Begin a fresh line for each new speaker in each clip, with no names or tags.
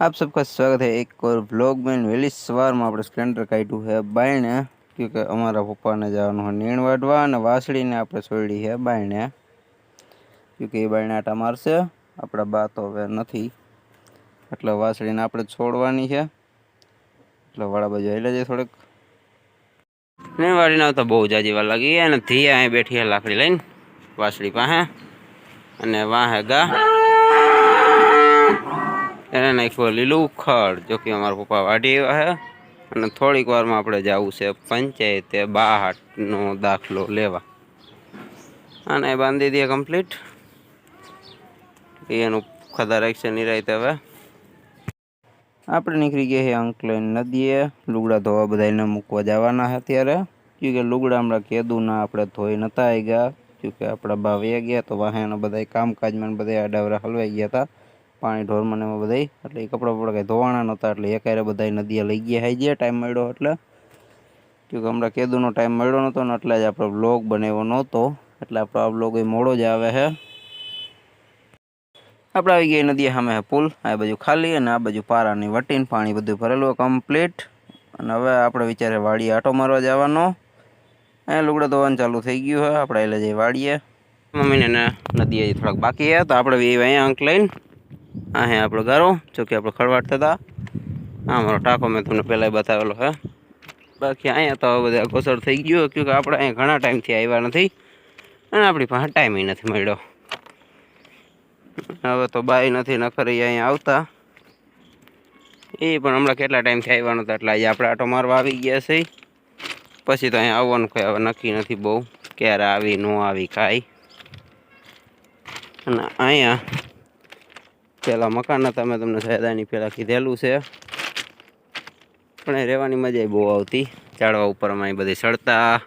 आप सबका स्वागत है एक और ब्लॉग में। वेली सवार में આપણે સ્પ્લેન્ડર કાઢ્યું છે બાયણે, क्योंकि અમારા પપ્પાને જવાનું હોય નીણ વાઢવા અને વાસળીને આપણે છોડી છે બાયણે, क्योंकि એ બાયણે આટા મારશે. આપણા બા તો હવે નથી, એટલે વાસળીને આપણે છોડવાની છે. એટલે વાળા બાજુ આવી જાય થોડેક નીણ વાળીને આવતા બહુ જાજી વાર લાગી. અને ધીયા અહીં બેઠી લાકડી લઈને વાસળી પાસે, અને વાહે ગા એને નાખ્યું લીલું ખડ, જો કે અમારા પપ્પા વાઢી આવ્યા છે. અને થોડીક વારમાં આપણે જવું છે પંચાયતે બાહાટનો દાખલો લેવા. અને બાંધી દઈએ કમ્પ્લીટ. એનું ખદા રાખશે નિરાયતે. હવે આપણે નીકળી ગયા છીએ અંકલેન નદીએ લુગડા ધોવા બધાને મૂકવા જવાના છે અત્યારે, કે લુગડા હમણાં કેદુના આપણે ધોઈ નતા આવી ગયા, કે આપણા બા વયા ગયા તો વાહેના બધા કામકાજમાં બધા આડાવરા હલવાઈ ગયા હતા પાણી ઢોરમાં એમાં બધા. એટલે એ કપડાં બપડા કંઈ ધોવાના નહોતા, એટલે એકારે બધા નદીએ લઈ ગયા હાઈ ગયા ટાઈમ મળ્યો એટલે, કે હમણાં કેદુનો ટાઈમ મળ્યો નહોતો ને એટલે જ આપણો બ્લોગ બનાવ્યો નહોતો. એટલે આપણો આ બ્લોગ એ મોડો જ આવે છે. આપણે આવી ગયા નદી સામે છે પુલ, આ બાજુ ખાલી અને આ બાજુ પારાની વટીને પાણી બધું ભરેલું કમ્પ્લીટ. અને હવે આપણે વિચારે વાડીએ આટો મારવા જવાનો. અહીંયા લુગડા ધોવાનું ચાલુ થઈ ગયું છે. આપણે એટલે જઈએ વાડીએ. મમ્મીને નદીએ થોડાક બાકી છે તો આપણે અહીંયા અંક લઈને આ હે આપણો ગારો, જો કે આપણે ખળવાડતા હતા. હા, મારો ટાંકો મેં તમને પહેલાં બતાવેલો છે. બાકી અહીંયા તો બધા ઘોસડ થઈ ગયો, કે આપણે અહીંયા ઘણા ટાઈમથી આવ્યા નથી અને આપણી પાસે ટાઈમ નથી મળ્યો. હવે તો બાઈ નથી નખરી અહીંયા આવતા, એ પણ હમણાં કેટલા ટાઈમથી આવ્યા નહોતા, એટલે આજે આપણે આટો મારવા આવી ગયા છે. પછી તો અહીંયા આવવાનું કંઈ હવે નક્કી નથી બહુ, ક્યારે આવી ન આવી કાંઈ. અને અહીંયા પેલા મકાન હતા, મેં તમને સહેદાની પહેલાં કીધેલું છે, પણ એ રહેવાની મજા બહુ આવતી. ઝાડવા ઉપર અમે બધી ચડતા,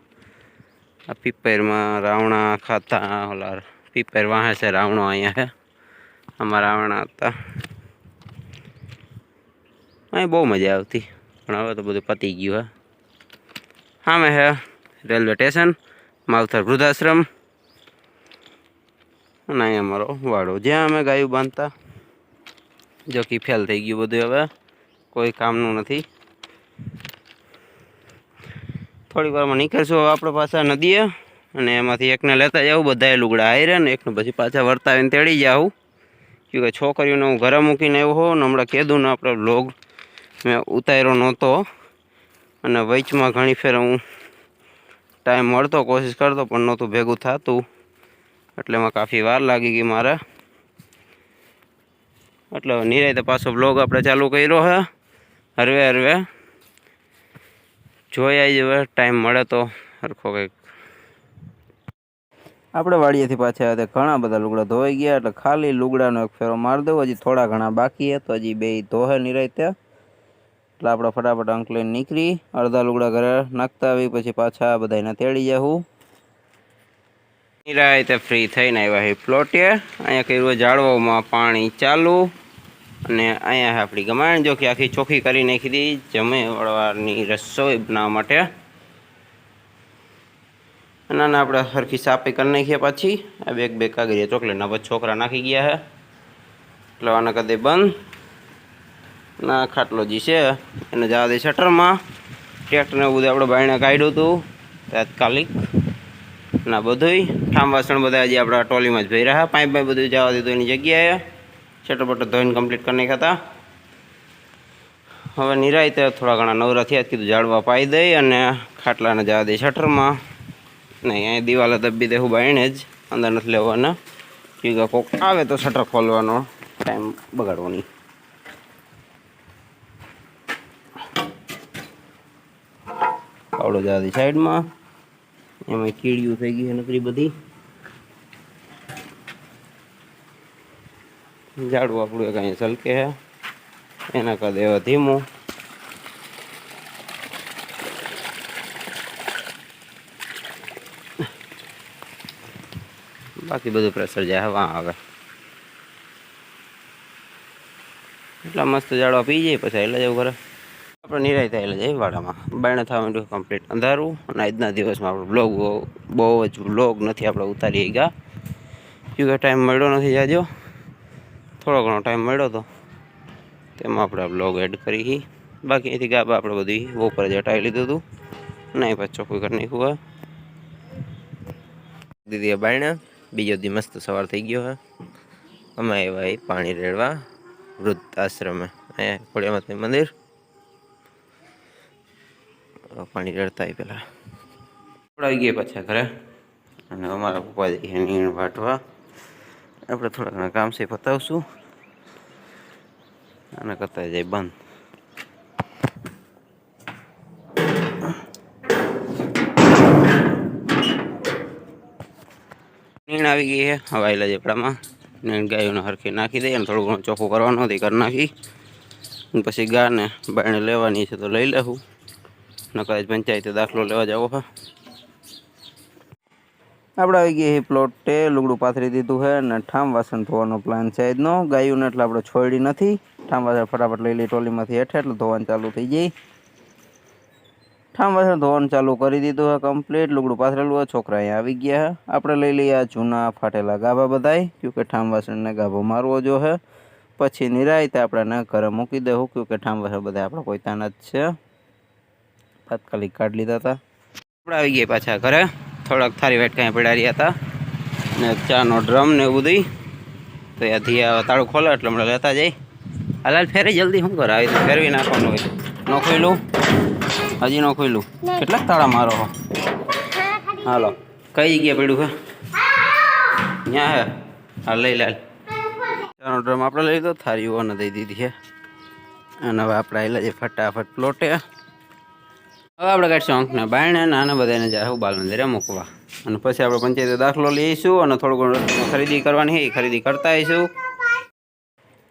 આ પીપેરમાં રાવણા ખાતા. ઓલા પીપેર વાહે છે, રાવણો અહીંયા છે, આમાં રાવણા હતા. અહીં બહુ મજા આવતી, પણ હવે તો બધું પતી ગયું હે. સામે છે રેલવે સ્ટેશન, માવતર વૃદ્ધાશ્રમ, અને અહીંયા અમારો વાડો જ્યાં અમે ગાયું બાંધતા. જો કે ફેલ થઈ ગયું બધું, હવે કોઈ કામનું નથી. થોડીક વારમાં નીકળશું હવે આપણે પાછા નદીએ, અને એમાંથી એકને લેતા જાઉં બધાએ લુગડા હારે, ને એકને પછી પાછા વર્તાવીને તેડી જાઉં. કે છોકરીઓને હું ઘરે મૂકીને આવ્યો હોઉં ને હમણાં કીધું ને આપણે વ્લોગ મેં ઉતાર્યો નહોતો, અને વચમાં ઘણી ફેર હું ટાઈમ મળતો કોશિશ કરતો પણ નહોતું ભેગું થતું, એટલે એમાં કાફી વાર લાગી ગઈ મારે. એટલે નિરાયતે પાછો બ્લોગ આપણે ચાલુ કર્યો છે. હરવે હરવે જોઈ આવી હવે ટાઈમ મળે તો સરખો કંઈક. આપણે વાડીએથી પાછા આવ્યા ઘણા બધા લુગડા ધોવાઈ ગયા, એટલે ખાલી લુગડાનો એક ફેરો મારી દઉં. હજી થોડા ઘણા બાકી છે તો હજી બે ધોહે નિરાયતે. એટલે આપણે ફટાફટ અંક લઈને નીકળી, અડધા લુગડા ઘરે નાખતા આવી, પછી પાછા બધાને તેડી જાઉં. નિરાયતે ફ્રી થઈને આવ્યા છે પ્લોટે. અહીંયા કર્યું ઝાડવામાં પાણી ચાલુ, અને અહીંયા આપણી ગમાણ જો કે આખી ચોખ્ખી કરી નાખી હતી જમણવારની રસોઈ બનાવવા માટે. અને આપણે સરખી સાપી કરી નાખીએ. પાછી આ બે કાગળિયા ચોકલેટના પછી છોકરા નાખી ગયા છે, એટલે આને કદે બંધ ના ખાટલો જે છે એને જવા દે શટરમાં. ટ્રેક્ટરને બધું આપણે બાયણે કાઢ્યું હતું તાત્કાલિક, ના બધુંય ઠામ વાસણ બધા હજી આપણા ટોલીમાં જ ભરી રહ્યા. પાઇપ બધું જવા દીધું એની જગ્યાએ, શટર બટર ધોઈને કમ્પ્લીટ કરી નાખ્યા હતા. હવે નિરાયતે થોડા ઘણા નવરા થયા, કીધું ઝાડવા પાઈ દઈ અને ખાટલાને જવા દે શટરમાં. નહીં, અહીં દિવાલે દબી દેવું બાયણે જ, અંદર નથી લેવાના, કે કોક આવે તો શટર ખોલવાનો ટાઈમ બગાડવો નહીં. પાવડો જવા દે સાઈડમાં, એમાં કીડીયું થઈ ગઈ છે નકરી બધી. ઝાડવું આપણું એક અહીંયા છલકે છે, એના કદ એવા ધીમું. બાકી બધું પ્રેશર જાય હવા આવે. એટલા મસ્ત ઝાડવા પી જાય પછી એટલે જવું કરે. આપણે નિરાય થાય એટલે જઈએ વાડામાં. બાયણે થવા માંડ્યું કમ્પ્લીટ અંધારું, અને આજના દિવસમાં આપણે બ્લોગ બહુ જ બ્લોગ નથી આપણે ઉતારી ગયા, કે ટાઈમ મળ્યો નથી જાજો. થોડો ઘણો ટાઈમ મળ્યો હતો તેમાં આપણે બ્લોગ એડ કરી. બાકી અહીંથી ગાબ આપણે બધી ઉપર જ હટાવી લીધું હતું. નહીં પછી ચોખ્ખું કરી નાખ્યું. દીદી બાયણા બીજો દી મસ્ત સવાર થઈ ગયો હે. અમે આવ્યા પાણી રેડવા વૃદ્ધ આશ્રમે. અહીંયા ખોડિયારમાંનું મંદિર. પાણી રેડતા પેલા આવી ગયા પાછા ઘરે. અને અમારા પપ્પા જઈએ નીણ વાટવા. આપણે થોડા ઘણા કામ છે પતાવશું અને કરતા જાય બંધ. નીણ આવી ગઈ છે હવાયેલા જેપડામાં. નીણ ગાયોને હરખી નાખી દઈએ અને થોડું ઘણું ચોખ્ખું કરવાનું હતી કરી નાખી. પછી ગાને બાયણે લેવાની છે તો લઈ લેવું. નકર પંચાયતે દાખલો લેવા જાવો હા. આપણે આવી ગઈ પ્લોટે લુગડું પાથરી દીધું છે અને ઠામ વાસણ ધોવાનો પ્લાન છે આજનો. ગાયું એટલે આપણે છોડી નથી. ઠામ વાસણ ફટાફટ લઈ લઈ ટોલીમાંથી હેઠે એટલે ધોવાનું ચાલુ થઈ જાય. ઠામ વાસણ ધોવાનું ચાલુ કરી દીધું છે કમ્પ્લીટ. લુગડું પાથરેલું હોય. છોકરા અહીંયા આવી ગયા છે. આપણે લઈ લઈએ આ જૂના ફાટેલા ગાભા બધાય. ક્યુંકે ઠામ વાસણને ગાભો મારવો જો છે. પછી નિરાયતે આપણે ઘરે મૂકી દેવું. ક્યુંકે ઠામ વાસણ બધા આપણે કોઈ તાના જ છે. તાત્કાલિક કાઢી લીધા હતા. આપણે આવી ગયા પાછા ઘરે. થોડાક થારી વેટકાઈ પડ્યા રહ્યા હતા ને ચાનો ડ્રમ ને એવું બધું. તો આ ધીયા તાળું ખોલે એટલે હમણાં લેતા જાય. હાલ ફેરી જલ્દી શું કરે? આવી ફેરવી નાખવાનું હોય. ન ખોઈલું હજી ન ખોઈલું. કેટલાક તાળા મારો હો? હાલો કઈ જગ્યાએ પડ્યું છે? ત્યાં હે. હા લઈ લે. ચાનો ડ્રમ આપણે લઈ લીધો. થારીઓને દઈ દીધી છે. અને હવે આપણે આવેલા છે ફટાફટ પ્લોટે. હવે આપણે કાઢીશું અંકને બાયણે નાના બધાને જાય બાલ મંદિરે મૂકવા. અને પછી આપણે પંચાયતે દાખલો લઈશું અને થોડું ઘણું ખરીદી કરવાની છે. ખરીદી કરતા આવીશું.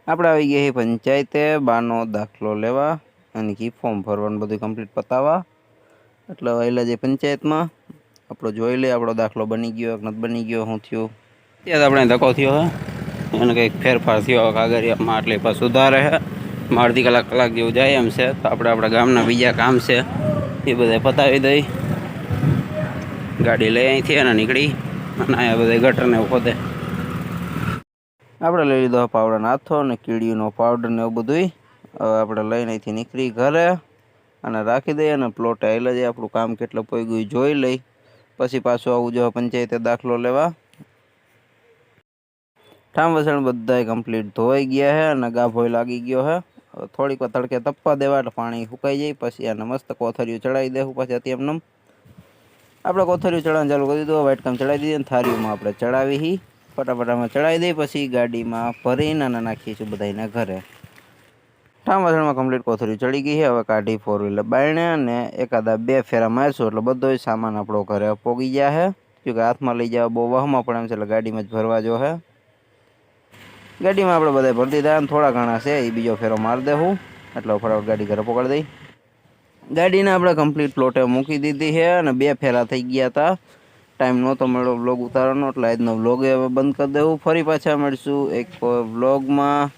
આપણે આવી ગયા પંચાયતે બાનો દાખલો લેવા અને કી ફોર્મ ભરવાનું બધું કમ્પ્લીટ પતાવવા. એટલે આવેલા જે પંચાયતમાં આપણો જોઈ લે આપણો દાખલો બની ગયો કે નથી બની ગયો, શું થયું. ત્યાં આપણે ધક્કો થયો હે એને કંઈક ફેરફાર થયો કાગળિયામાં. એટલે પાછું સુધારે છે. અડધી કલાક જેવું જાય એમ છે. તો આપણે આપણા ગામના બીજા કામ છે એ બધા પતાવી દઈ. ગાડી લઈ અહીંથી અને નીકળી અને અહીંયા બધા ગટરને એવું ખોદે. આપણે લઈ લીધો પાવડર નાથો અને કીડીનો પાવડર ને એવું બધું. હવે આપણે લઈને અહીંથી નીકળી ઘરે અને રાખી દઈએ અને પ્લોટ આવેલા જાય. આપણું કામ કેટલું પોઈ જોઈ લઈ પછી પાછું આવું જો પંચાયતે દાખલો લેવા. ઠામ વસણ બધાય કમ્પ્લીટ ધોવાઈ ગયા છે અને ગાભોય લાગી ગયો છે. થોડીક વાર તડકે તપવા દેવા એટલે પાણી સુકાઈ જાય. પછી આને મસ્ત કોથરીઓ ચડાવી દેવું. પછી હતી એમને આપણે કોથરીઓ ચડાવવાનું ચાલુ કરી દીધું. વાટકામ ચડાવી દીધી અને થારીઓમાં આપણે ચડાવી ફટાફટ આમાં ચડાવી દઈ. પછી ગાડીમાં ભરીને અને નાખીશું બધાને ઘરે. ઠામ વાસણમાં કમ્પ્લીટ કોથરીઓ ચડી ગઈ છે. હવે કાઢી 4 વ્હીલર બાયણે અને એકાદા 2 ફેરા મારશું એટલે બધો સામાન આપણો ઘરે પોગી ગયા છે. ક્યોંકि હાથમાં લઈ જવા બહુ વહમાં પડે એમ છે એટલે ગાડીમાં જ ભરવા જો છે. ગાડીમાં આપણે બધા ભરી દીધા અને થોડા ઘણા છે એ બીજો ફેરો મારી દેવું એટલે ફટાફટ ગાડી ઘરે પકડી દઈ. ગાડીને આપણે કમ્પ્લીટ પ્લોટે મૂકી દીધી છે અને 2 ફેરા થઈ ગયા હતા. ટાઈમ નહોતો મળ્યો વ્લોગ ઉતારવાનો એટલે આજનો વ્લોગ હવે બંધ કરી દેવું. ફરી પાછા મળીશું એક વ્લોગમાં.